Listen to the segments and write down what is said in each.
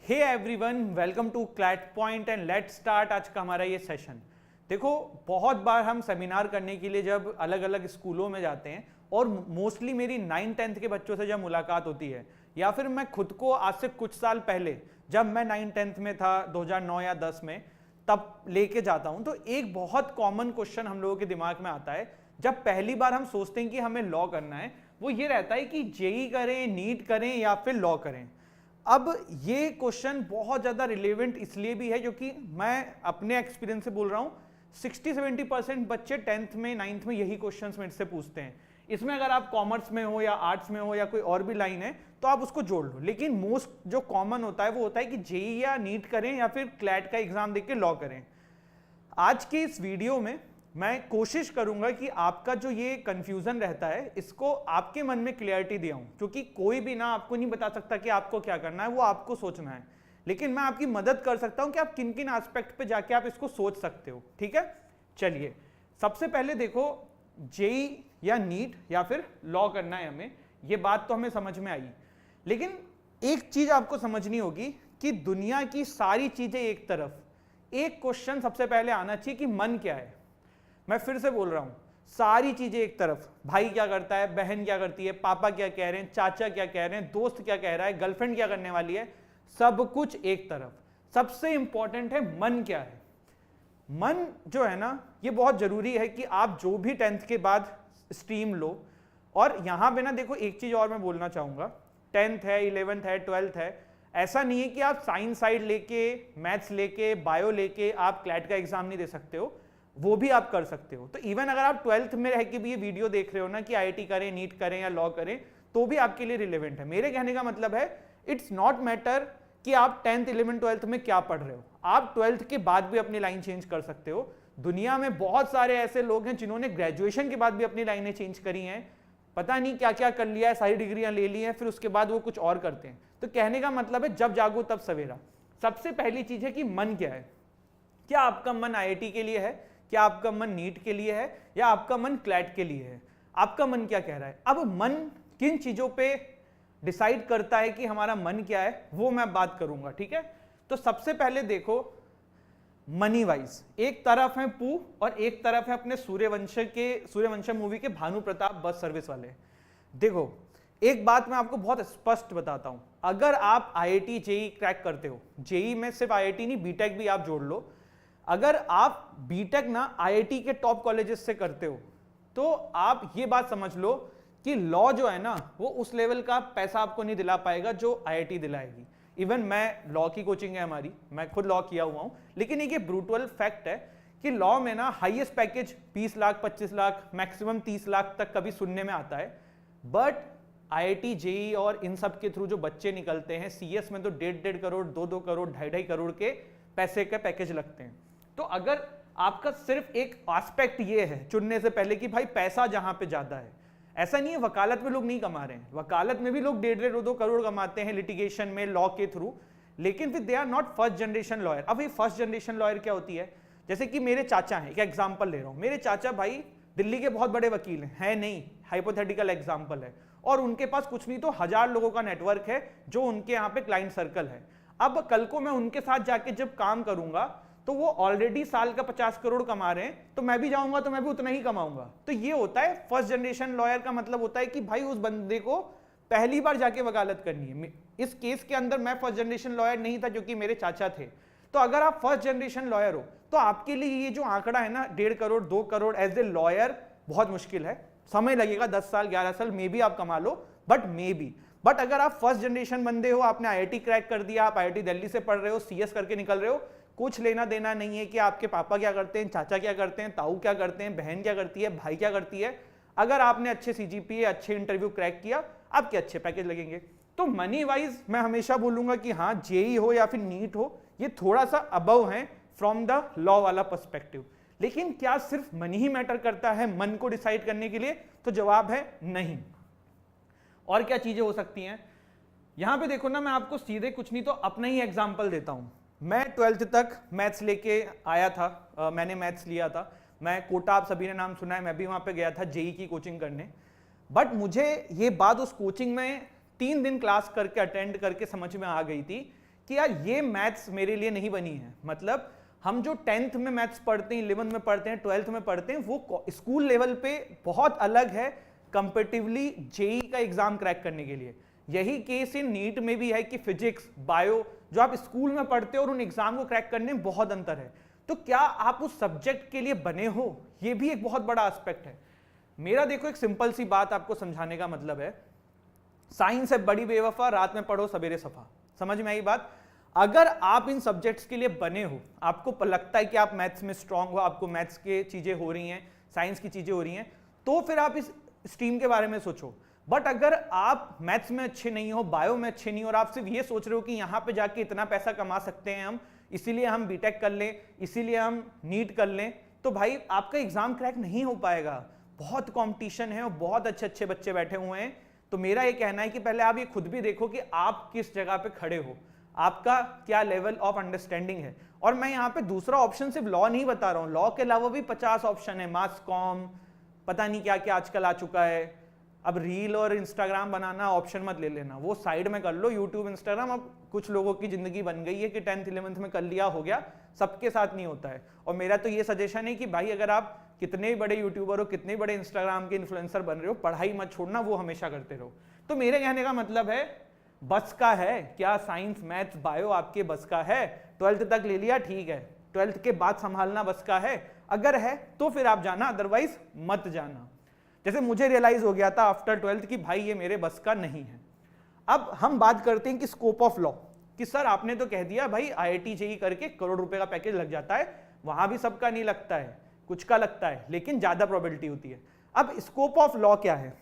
Hey everyone, welcome to CLAT point and let's start आज का हमारा ये सेशन। देखो, बहुत बार हम सेमिनार करने के लिए जब अलग अलग स्कूलों में जाते हैं और मोस्टली मेरी 9th-10th के बच्चों से जब मुलाकात होती है या फिर मैं खुद को आज से कुछ साल पहले जब मैं 9th-10th में था 2009 या 10 में तब लेके जाता हूं, तो एक बहुत कॉमन क्वेश्चन हम लोगों के दिमाग में आता है जब पहली बार हम सोचते हैं कि हमें लॉ करना है। वो ये रहता है कि जेई करें, नीट करें या फिर लॉ करें। अब ये क्वेश्चन बहुत ज़्यादा रिलेवेंट इसलिए भी है क्योंकि मैं अपने एक्सपीरियंस से बोल रहा हूँ, 60-70% बच्चे 10th में 9th में यही क्वेश्चंस मेरे से पूछते हैं। इसमें अगर आप कॉमर्स में हो या आर्ट्स में हो या कोई और भी लाइन है तो आप उसको जोड़ लो, लेकिन मोस्ट जो कॉमन होता है वो होता है कि जेई या नीट करें या फिर क्लैट का एग्जाम देके लॉ करें। आज के इस वीडियो में मैं कोशिश करूंगा कि आपका जो ये कंफ्यूजन रहता है इसको आपके मन में क्लियरिटी दिया हूं, क्योंकि कोई भी ना आपको नहीं बता सकता कि आपको क्या करना है, वो आपको सोचना है। लेकिन मैं आपकी मदद कर सकता हूं कि आप किन किन एस्पेक्ट पे जाके आप इसको सोच सकते हो। ठीक है, चलिए सबसे पहले देखो, जेई या नीट या फिर लॉ करना है हमें, ये बात तो हमें समझ में आई। लेकिन एक चीज आपको समझनी होगी कि दुनिया की सारी चीजें एक तरफ, एक क्वेश्चन सबसे पहले आना चाहिए कि मन क्या है। मैं फिर से बोल रहा हूं, सारी चीजें एक तरफ, भाई क्या करता है, बहन क्या करती है, पापा क्या कह रहे हैं, चाचा क्या कह रहे हैं, दोस्त क्या कह रहा है, गर्लफ्रेंड क्या करने वाली है, सब कुछ एक तरफ। सबसे इंपॉर्टेंट है मन क्या है। मन जो है ना, ये बहुत जरूरी है कि आप जो भी 10th के बाद स्ट्रीम लो। और यहां पे ना देखो, एक चीज और मैं बोलना चाहूंगा, 10th है, 11th है, 12th है, ऐसा नहीं है कि आप साइंस साइड लेके, मैथ्स लेके, बायो लेके आप क्लैट का एग्जाम नहीं दे सकते हो, वो भी आप कर सकते हो। तो इवन अगर आप 12th में रह के भी ये वीडियो देख रहे हो ना कि आईआईटी करें, नीट करें या लॉ करें, तो भी आपके लिए रिलेवेंट है। मेरे कहने का मतलब है, इट्स नॉट मैटर कि आप 10th, 11th, 12th में क्या पढ़ रहे हो, आप 12th के बाद भी अपनी लाइन चेंज कर सकते हो। दुनिया में बहुत सारे ऐसे लोग हैं जिन्होंने ग्रेजुएशन के बाद भी अपनी लाइनें चेंज करी हैं, पता नहीं क्या क्या कर लिया है, सारी डिग्रियां ले ली हैं, फिर उसके बाद वो कुछ और करते हैं। तो कहने का मतलब है, जब जागो तब सवेरा। सबसे पहली चीज है कि मन क्या है। क्या आपका मन आईआईटी के लिए है, क्या आपका मन नीट के लिए है, या आपका मन क्लैट के लिए है? आपका मन क्या कह रहा है? अब मन किन चीजों पे डिसाइड करता है कि हमारा मन क्या है, वो मैं बात करूंगा। ठीक है, तो सबसे पहले देखो, मनी वाइज एक तरफ है पू और एक तरफ है अपने सूर्यवंशम मूवी के भानु प्रताप बस सर्विस वाले। देखो, एक बात मैं आपको बहुत स्पष्ट बताता हूं, अगर आप आईआईटी जेई क्रैक करते हो, जेई में सिर्फ आईआईटी नहीं, बीटेक भी आप जोड़ लो, अगर आप बीटेक ना आईआईटी के टॉप कॉलेजेस से करते हो, तो आप ये बात समझ लो कि लॉ जो है ना, वो उस लेवल का पैसा आपको नहीं दिला पाएगा जो आईआईटी दिलाएगी। इवन मैं, लॉ की कोचिंग है हमारी, मैं खुद लॉ किया हुआ हूं, लेकिन एक ये ब्रूटल फैक्ट है कि लॉ में ना highest package 20 lakh, 25 lakh, maximum 30 lakh तक कभी सुनने में आता है। बट आईआईटी जेई और इन सब के थ्रू जो बच्चे निकलते हैं, सीएस में तो 1.5 करोड़, 2-2 करोड़, 2.5 करोड़ के पैसे के पैकेज लगते हैं। तो अगर आपका सिर्फ एक एस्पेक्ट ये है चुनने से पहले कि भाई पैसा जहां पे ज्यादा है, ऐसा नहीं है वकालत में लोग नहीं कमा रहे हैं, वकालत में भी लोग 1.5-2 करोड़ कमाते हैं लिटिगेशन में, लॉ के थ्रू, लेकिन फिर they are not first generation lawyer. अब ये फर्स्ट जनरेशन लॉयर क्या होती है? जैसे कि मेरे चाचा हैं, एक एग्जाम्पल ले रहा हूं, मेरे चाचा भाई दिल्ली के बहुत बड़े वकील हैं, है नहीं, हाइपोथेटिकल एग्जाम्पल है, और उनके पास कुछ नहीं तो 1000 लोगों का नेटवर्क है जो उनके यहाँ पे क्लाइंट सर्कल है। अब कल को मैं उनके साथ जाके जब काम करूंगा तो वो ऑलरेडी साल का 50 करोड़ कमा रहे हैं, तो मैं भी जाऊंगा तो मैं भी उतना ही कमाऊंगा। तो ये होता है फर्स्ट जनरेशन लॉयर का मतलब होता है कि भाई उस बंदे को पहली बार जाके वकालत करनी है। इस केस के अंदर मैं फर्स्ट जनरेशन लॉयर नहीं था क्योंकि मेरे चाचा थे। तो अगर आप फर्स्ट जनरेशन लॉयर हो तो आपके लिए ये जो आंकड़ा है ना 1.5 crore, 2 crore as a lawyer बहुत मुश्किल है। समय लगेगा, 10 साल, 11 साल मे भी आप कमा लो, बट अगर आप फर्स्ट जनरेशन बंदे हो, आपने आईआईटी क्रैक कर दिया, आप आईआईटी दिल्ली से पढ़ रहे हो, सीएस करके निकल रहे हो, कुछ लेना देना नहीं है कि आपके पापा क्या करते हैं, चाचा क्या करते हैं, ताऊ क्या करते हैं, बहन क्या करती है, भाई क्या करती है। अगर आपने अच्छे सीजीपीए, अच्छे इंटरव्यू क्रैक किया, आपके अच्छे पैकेज लगेंगे। तो मनी वाइज मैं हमेशा बोलूंगा कि हाँ, जेई हो या फिर नीट हो, ये थोड़ा सा अबव है फ्रॉम द लॉ वाला पर्सपेक्टिव। लेकिन क्या सिर्फ मनी ही मैटर करता है मन को डिसाइड करने के लिए? तो जवाब है नहीं। और क्या चीजें हो सकती हैं? यहां पे देखो ना, मैं आपको सीधे कुछ नहीं तो अपना ही एग्जांपल देता हूं। मैं 12th तक मैथ्स लेके आया था, मैंने मैथ्स लिया था, मैं कोटा, आप सभी ने नाम सुना है, मैं भी वहां पे गया था जेई की कोचिंग करने। बट मुझे ये बात उस कोचिंग में 3 दिन क्लास करके अटेंड करके समझ में आ गई थी कि यार ये मैथ्स मेरे लिए नहीं बनी है। मतलब हम जो 10th में मैथ्स पढ़ते हैं, 11th में पढ़ते हैं, 12th में पढ़ते हैं, वो स्कूल लेवल पे बहुत अलग है कंपेटिवली जेई का एग्जाम क्रैक करने के लिए। यही केस इन नीट में भी है कि फिजिक्स, बायो जो आप स्कूल में पढ़ते हो और उन एग्जाम को क्रैक करने में बहुत अंतर है। तो क्या आप उस सब्जेक्ट के लिए बने हो, ये भी एक बहुत बड़ा एस्पेक्ट है। मेरा देखो एक सिंपल सी बात आपको समझाने का मतलब है, साइंस है बड़ी बेवफा, रात में पढ़ो सवेरे सफा। समझ में आई बात? अगर आप इन सब्जेक्ट्स के लिए बने हो, आपको लगता है कि आप मैथ्स में स्ट्रांग हो, आपको मैथ्स के चीजें हो रही हैं, साइंस की चीजें हो रही हैं, तो फिर आप इस स्ट्रीम के बारे में सोचो। बट अगर आप मैथ्स में अच्छे नहीं हो, बायो में अच्छे नहीं हो, और आप सिर्फ ये सोच रहे हो कि यहां पे जाके इतना पैसा कमा सकते हैं हम, इसीलिए हम बीटेक कर लें, इसीलिए हम नीट कर लें, तो भाई आपका एग्जाम क्रैक नहीं हो पाएगा। बहुत कॉम्पिटिशन है और बहुत अच्छे अच्छे बच्चे बैठे हुए हैं। तो मेरा ये कहना है कि पहले आप ये खुद भी देखो कि आप किस जगह पे खड़े हो, आपका क्या लेवल ऑफ अंडरस्टैंडिंग है। और मैं यहाँ पे दूसरा ऑप्शन सिर्फ लॉ नहीं बता रहा हूँ, लॉ के अलावा भी 50 ऑप्शन है, मास कॉम, पता नहीं क्या क्या आजकल आ चुका है। अब रील और इंस्टाग्राम बनाना ऑप्शन मत ले लेना, वो साइड में कर लो। यूट्यूब, इंस्टाग्राम, अब कुछ लोगों की जिंदगी बन गई है कि 10th 11th में कर लिया हो गया, सबके साथ नहीं होता है। और मेरा तो ये सजेशन है कि भाई अगर आप कितने बड़े यूट्यूबर हो, कितने बड़े इंस्टाग्राम के इन्फ्लुएंसर बन रहे हो, पढ़ाई मत छोड़ना, वो हमेशा करते रहो। तो मेरे कहने का मतलब है, बस का है क्या साइंस, मैथ्स, बायो आपके बस का है? 12th तक ले लिया, ठीक है, 12th के बाद संभालना बस का है? अगर है तो फिर आप जाना, अदरवाइज मत जाना। जैसे मुझे रियलाइज हो गया था आफ्टर 12th कि भाई ये मेरे बस का नहीं है। अब हम बात करते हैं कि स्कोप ऑफ लॉ, कि सर आपने तो कह दिया भाई IIT जेईई करके करोड़ रुपए का पैकेज लग जाता है, वहां भी सबका नहीं लगता है, कुछ का लगता है, लेकिन ज्यादा प्रोबेबिलिटी होती है। अब स्कोप ऑफ लॉ क्या है?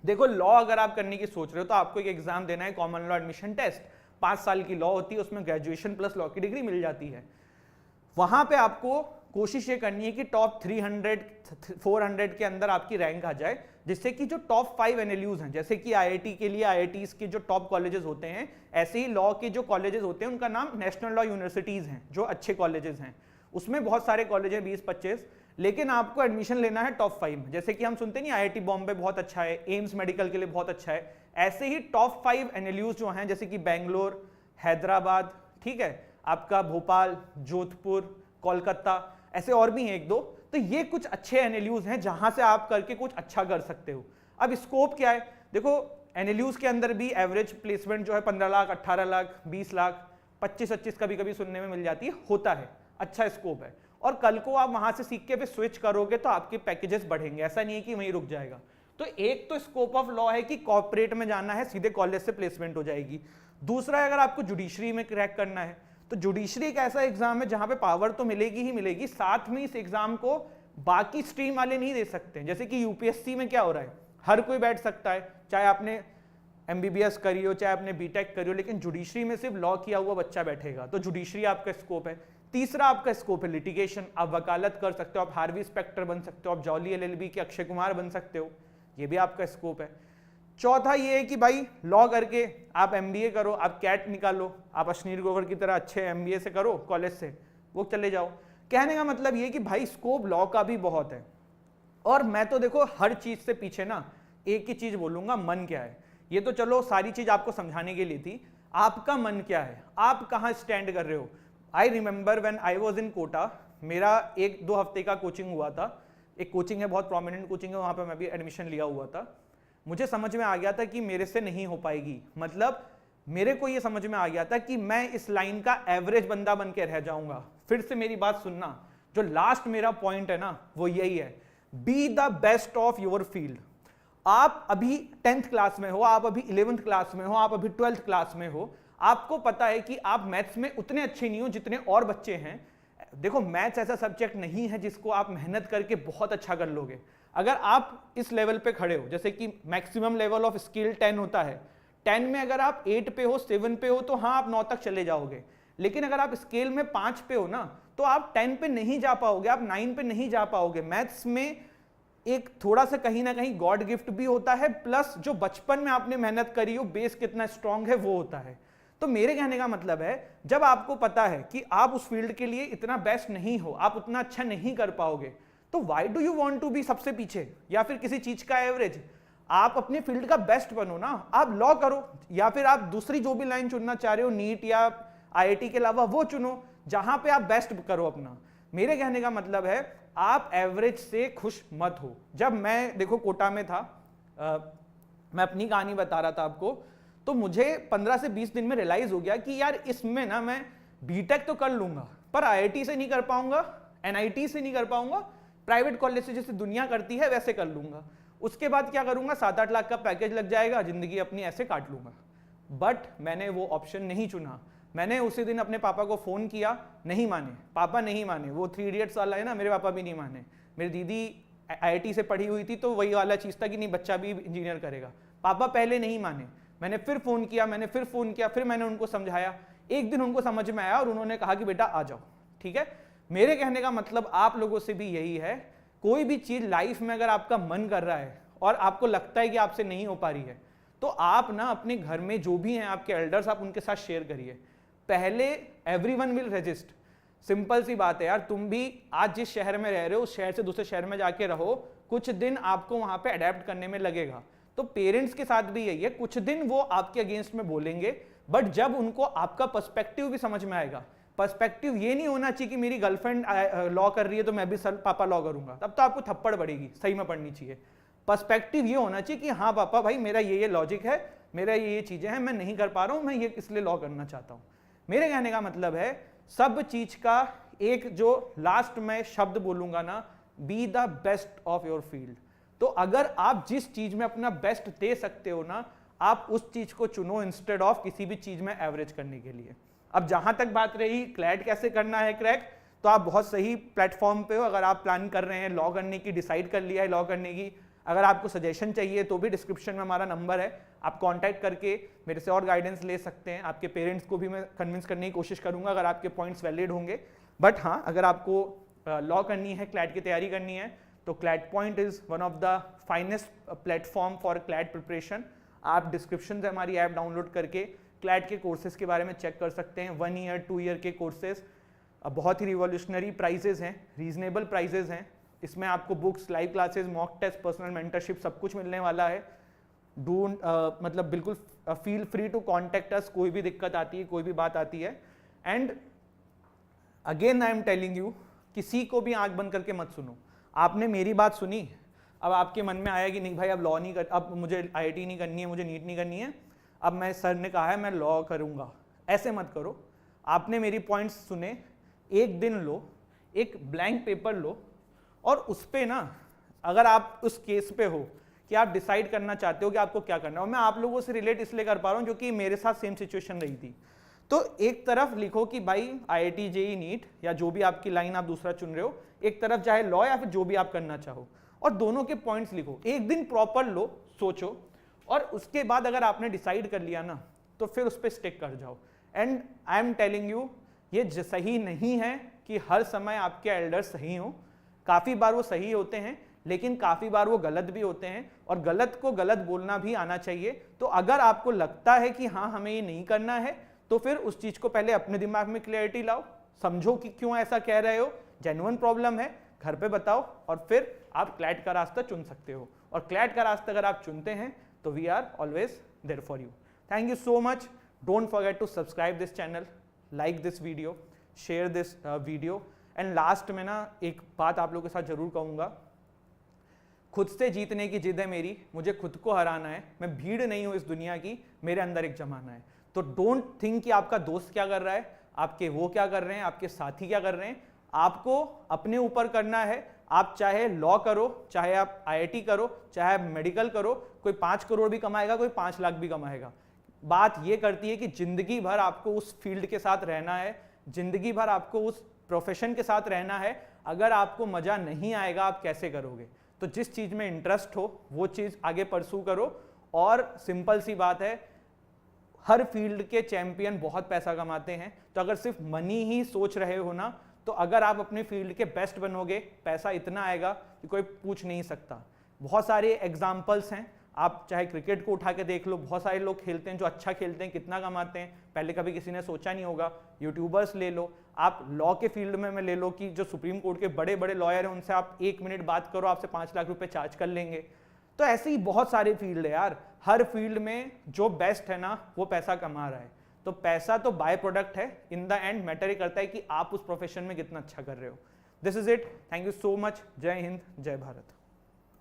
देखो, लॉ अगर आप करने की सोच रहे हो तो आपको एक एग्जाम देना है, कॉमन लॉ एडमिशन टेस्ट, 5 साल की लॉ होती है, उसमें ग्रेजुएशन प्लस लॉ की डिग्री मिल जाती है। वहां पे आपको कोशिश ये करनी है कि टॉप 300 400 के अंदर आपकी रैंक आ जाए, जिससे कि जो टॉप 5 एनएलयूज हैं, जैसे कि IIT के लिए IITs के जो टॉप कॉलेजेस होते हैं, ऐसे ही लॉ के जो कॉलेजेस होते हैं उनका नाम नेशनल लॉ यूनिवर्सिटीज हैं, जो अच्छे कॉलेजेस हैं। उसमें बहुत सारे कॉलेज हैं, 20-25, लेकिन आपको एडमिशन लेना है टॉप 5 में। जैसे कि हम सुनते नहीं, IIT बॉम्बे बहुत अच्छा है, एम्स मेडिकल के लिए बहुत अच्छा है, ऐसे ही टॉप 5 एनएलयूज जो हैं, जैसे कि बेंगलोर, हैदराबाद, ठीक है, आपका भोपाल, जोधपुर, कोलकाता, ऐसे और भी हैं एक दो। तो ये कुछ अच्छे एनएलयूज हैं जहां से आप करके कुछ अच्छा कर सकते हो। अब स्कोप क्या है? देखो, एनएलयूज के अंदर भी एवरेज प्लेसमेंट जो है 15 लाख, 18 लाख, 20 लाख, 25-25 कभी कभी सुनने में मिल जाती है, होता है, अच्छा स्कोप है। और कल को आप वहां से सीख के फिर स्विच करोगे तो आपके पैकेजेस बढ़ेंगे, ऐसा नहीं है कि वहीं रुक जाएगा। तो एक तो स्कोप ऑफ लॉ है कि कॉर्पोरेट में जाना है, सीधे कॉलेज से प्लेसमेंट हो जाएगी। दूसरा है अगर आपको जुडिशरी में क्रैक करना है, तो जुडिशरी एक ऐसा एग्जाम है जहां पे पावर तो मिलेगी ही मिलेगी, साथ में इस एग्जाम को बाकी स्ट्रीम वाले नहीं दे सकते। जैसे कि यूपीएससी में क्या हो रहा है, हर कोई बैठ सकता है, चाहे आपने MBBS करी हो, चाहे आपने बीटेक करी हो, लेकिन जुडिशरी में सिर्फ लॉ किया हुआ बच्चा बैठेगा, तो जुडिशरी आपका स्कोप है। तीसरा आपका स्कोप है लिटिगेशन, आप वकालत कर सकते हो, आप हार्वी स्पेक्टर बन सकते हो, आप जॉली LLB के अक्षय कुमार बन सकते हो, ये भी आपका स्कोप है। चौथा ये है कि भाई लॉ करके आप MBA करो, आप कैट निकालो, आप अश्नीर ग्रोवर की तरह अच्छे MBA से करो कॉलेज से, वो चले जाओ। कहने का मतलब ये कि भाई स्कोप लॉ का भी बहुत है। और मैं तो देखो हर चीज से पीछे ना एक ही चीज बोलूंगा, मन क्या है। ये तो चलो सारी चीज आपको समझाने के लिए थी, आपका मन क्या है, आप कहाँ स्टैंड कर रहे हो। I remember when I was in Kota, मेरा 1-2 हफ्ते का कोचिंग हुआ था, एक कोचिंग है, बहुत प्रोमिनेंट कोचिंग है, वहां पर मैं भी एडमिशन लिया हुआ था। मुझे समझ में आ गया था कि मेरे से नहीं हो पाएगी, मतलब मेरे को ये समझ में आ गया था कि मैं इस लाइन का एवरेज बंदा बन के रह जाऊंगा। फिर से मेरी बात सुनना, जो लास्ट मेरा पॉइंट है ना वो यही है, be the best of your field. आप अभी 10th क्लास में हो, आप अभी 11th क्लास में हो, आप अभी 12th क्लास में हो, आपको पता है कि आप मैथ्स में उतने अच्छे नहीं हो जितने और बच्चे हैं। देखो, मैथ्स ऐसा सब्जेक्ट नहीं है जिसको आप मेहनत करके बहुत अच्छा कर लोगे। अगर आप इस लेवल पे खड़े हो, जैसे कि मैक्सिमम लेवल ऑफ स्किल 10 होता है, 10 में अगर आप 8 पे हो, 7 पे हो, तो हाँ आप 9 तक चले जाओगे। लेकिन अगर आप स्केल में 5 पे हो ना, तो आप 10 पे नहीं जा पाओगे, आप 9 पे नहीं जा पाओगे। मैथ्स में एक थोड़ा सा कहीं ना कहीं गॉड गिफ्ट भी होता है, प्लस जो बचपन में आपने मेहनत करी हो, बेस कितना स्ट्रांग है वो होता है। तो मेरे कहने का मतलब है, जब आपको पता है कि आप उस फील्ड के लिए इतना बेस्ट नहीं हो, आप उतना अच्छा नहीं कर पाओगे, तो why do you want to be सबसे पीछे या फिर किसी चीज का एवरेज। आप अपनी फील्ड का बेस्ट बनो ना, आप लॉ करो या फिर आप दूसरी जो भी लाइन चुनना चाह रहे हो नीट या आईआईटी के अलावा वो चुनो जहां पे आप बेस्ट करो अपना। मेरे कहने का मतलब है आप एवरेज से खुश मत हो। जब मैं देखो कोटा में था, मैं अपनी कहानी बता रहा था आपको, तो मुझे 15 से 20 दिन में रियलाइज हो गया कि यार इसमें ना मैं बीटेक तो कर लूंगा पर आईआईटी से नहीं कर पाऊंगा, एनआईटी से नहीं कर पाऊंगा, प्राइवेट कॉलेज से जैसे दुनिया करती है वैसे कर लूंगा। उसके बाद क्या करूंगा, 7-8 लाख का पैकेज लग जाएगा, जिंदगी अपनी ऐसे काट लूंगा। बट मैंने वो ऑप्शन नहीं चुना। मैंने उसी दिन अपने पापा को फोन किया, नहीं माने, पापा नहीं माने। वो 3 इडियट्स वाला है ना, मेरे पापा भी नहीं माने। मेरी दीदी आईआईटी से पढ़ी हुई थी तो वही वाला चीज था कि नहीं बच्चा भी इंजीनियर करेगा। पापा पहले नहीं माने, मैंने फिर फोन किया, फिर मैंने उनको समझाया। एक दिन उनको समझ में आया और उन्होंने कहा कि बेटा आ जाओ। ठीक है, मेरे कहने का मतलब आप लोगों से भी यही है, कोई भी चीज लाइफ में अगर आपका मन कर रहा है और आपको लगता है कि आपसे नहीं हो पा रही है, तो आप ना अपने घर में जो भी हैं आपके एल्डर्स, आप उनके साथ शेयर करिए। पहले एवरीवन विल रेजिस्ट, सिंपल सी बात है यार। तुम भी आज जिस शहर में रह रहे हो उस शहर से दूसरे शहर में जाके रहो, कुछ दिन आपको वहां पे अडेप्ट करने में लगेगा। तो पेरेंट्स के साथ भी यही है, कुछ दिन वो आपके अगेंस्ट में बोलेंगे, बट जब उनको आपका पर्सपेक्टिव भी समझ में आएगा, पर्सपेक्टिव ये नहीं होना चाहिए कि मेरी गर्लफ्रेंड लॉ कर रही है तो मैं भी सर पापा लॉ करूंगा, तब तो आपको थप्पड़ पड़ेगी, सही में पड़नी चाहिए। पर्सपेक्टिव ये होना चाहिए कि हाँ पापा भाई मेरा ये लॉजिक है, मेरा ये चीजें हैं, मैं नहीं कर पा रहा हूं, मैं ये इसलिए लॉ करना चाहता हूं। मेरे कहने का मतलब है सब चीज का एक जो लास्ट में शब्द बोलूंगा ना, be the best of your field. तो अगर आप जिस चीज में अपना बेस्ट दे सकते हो ना, आप उस चीज को चुनो इंस्टेड ऑफ किसी भी चीज में एवरेज करने के लिए। अब जहां तक बात रही क्लैट कैसे करना है क्रैक, तो आप बहुत सही प्लेटफॉर्म पे हो। अगर आप प्लान कर रहे हैं लॉ करने की, डिसाइड कर लिया है लॉ करने की, अगर आपको सजेशन चाहिए तो भी डिस्क्रिप्शन में हमारा नंबर है, आप कांटेक्ट करके मेरे से और गाइडेंस ले सकते हैं। आपके पेरेंट्स को भी मैं कन्विंस करने की कोशिश करूंगा अगर आपके पॉइंट्स वैलिड होंगे। बट हाँ, अगर आपको लॉ करनी है, क्लैट की तैयारी करनी है, तो CLAT point is one of the finest platform for CLAT preparation. आप डिस्क्रिप्शन से हमारी ऐप डाउनलोड करके क्लैट के कोर्सेज के बारे में चेक कर सकते हैं। 1 ईयर 2 ईयर के कोर्सेज बहुत ही रिवॉल्यूशनरी प्राइजेज हैं, रीजनेबल प्राइजेज हैं। इसमें आपको books, live classes, mock test, personal mentorship सब कुछ मिलने वाला है। मतलब बिल्कुल feel free to contact us, कोई भी दिक्कत आती है, कोई भी बात आती है। And again I am telling you, किसी को भी आंख बंद करके मत सुनो। आपने मेरी बात सुनी, अब आपके मन में आया कि नहीं भाई अब लॉ नहीं कर, अब मुझे आईआईटी नहीं करनी है, मुझे नीट नहीं करनी है, अब मैं सर ने कहा है मैं लॉ करूंगा, ऐसे मत करो। आपने मेरी पॉइंट्स सुने, एक दिन लो, एक ब्लैंक पेपर लो और उस पे ना, अगर आप उस केस पे हो कि आप डिसाइड करना चाहते हो कि आपको क्या करना है, और मैं आप लोगों से रिलेट इसलिए कर पा रहा हूं क्योंकि मेरे साथ सेम सिचुएशन रही थी। तो एक तरफ लिखो कि भाई आईआईटी जेईई नीट या जो भी आपकी लाइन आप दूसरा चुन रहे हो, एक तरफ चाहे लॉ या फिर जो भी आप करना चाहो, और दोनों के पॉइंट्स लिखो। एक दिन प्रॉपर लो, सोचो, और उसके बाद अगर आपने डिसाइड कर लिया ना तो फिर उस पर स्टिक कर जाओ। And I am telling you, ये सही नहीं है कि हर समय आपके एल्डर्स सही हो। काफी बार वो सही होते हैं लेकिन काफी बार वो गलत भी होते हैं, और गलत को गलत बोलना भी आना चाहिए। तो अगर आपको लगता है कि हाँ हमें ये नहीं करना है, तो फिर उस चीज को पहले अपने दिमाग में क्लैरिटी लाओ, समझो कि क्यों ऐसा कह रहे हो, जेन्युइन प्रॉब्लम है, घर पे बताओ, और फिर आप क्लैट का रास्ता चुन सकते हो। और क्लैट का रास्ता अगर आप चुनते हैं तो we are always there for you. Thank you so much. Don't forget to subscribe this channel, like this video, share this video. And last में ना एक बात आप लोगों के साथ जरूर कहूंगा, खुद से जीतने की जिद है मेरी, मुझे खुद को हराना है। मैं भीड़ नहीं हूं इस दुनिया की, मेरे अंदर एक जमाना है। तो डोंट थिंक कि आपका दोस्त क्या कर रहा है, आपके वो क्या कर रहे हैं, आपके साथी क्या कर रहे हैं। आपको अपने ऊपर करना है। आप चाहे लॉ करो, चाहे आप आईआईटी करो, चाहे आप मेडिकल करो, कोई 5 करोड़ भी कमाएगा, कोई 5 लाख भी कमाएगा। बात ये करती है कि जिंदगी भर आपको उस फील्ड के साथ रहना है, जिंदगी भर आपको उस प्रोफेशन के साथ रहना है। अगर आपको मजा नहीं आएगा, आप कैसे करोगे? तो जिस चीज में इंटरेस्ट हो वो चीज आगे परसू करो। और सिंपल सी बात है, हर फील्ड के चैंपियन बहुत पैसा कमाते हैं। तो अगर सिर्फ मनी ही सोच रहे हो ना, तो अगर आप अपने फील्ड के बेस्ट बनोगे, पैसा इतना आएगा कि कोई पूछ नहीं सकता। बहुत सारे एग्जाम्पल्स हैं, आप चाहे क्रिकेट को उठा के देख लो, बहुत सारे लोग खेलते हैं जो अच्छा खेलते हैं, कितना कमाते हैं, पहले कभी किसी ने सोचा नहीं होगा। यूट्यूबर्स ले लो, आप लॉ के फील्ड में ले लो कि जो सुप्रीम कोर्ट के बड़े बड़े लॉयर हैं उनसे आप 1 मिनट बात करो, आपसे 5 लाख रुपए चार्ज कर लेंगे। तो ऐसे ही बहुत सारे फील्ड है यार, हर फील्ड में जो बेस्ट है ना वो पैसा कमा रहा है। तो पैसा तो बाय प्रोडक्ट है, इन द एंड मैटर ही करता है कि आप उस प्रोफेशन में कितना अच्छा कर रहे हो। This is it, thank you so much, जय हिंद, जय भारत।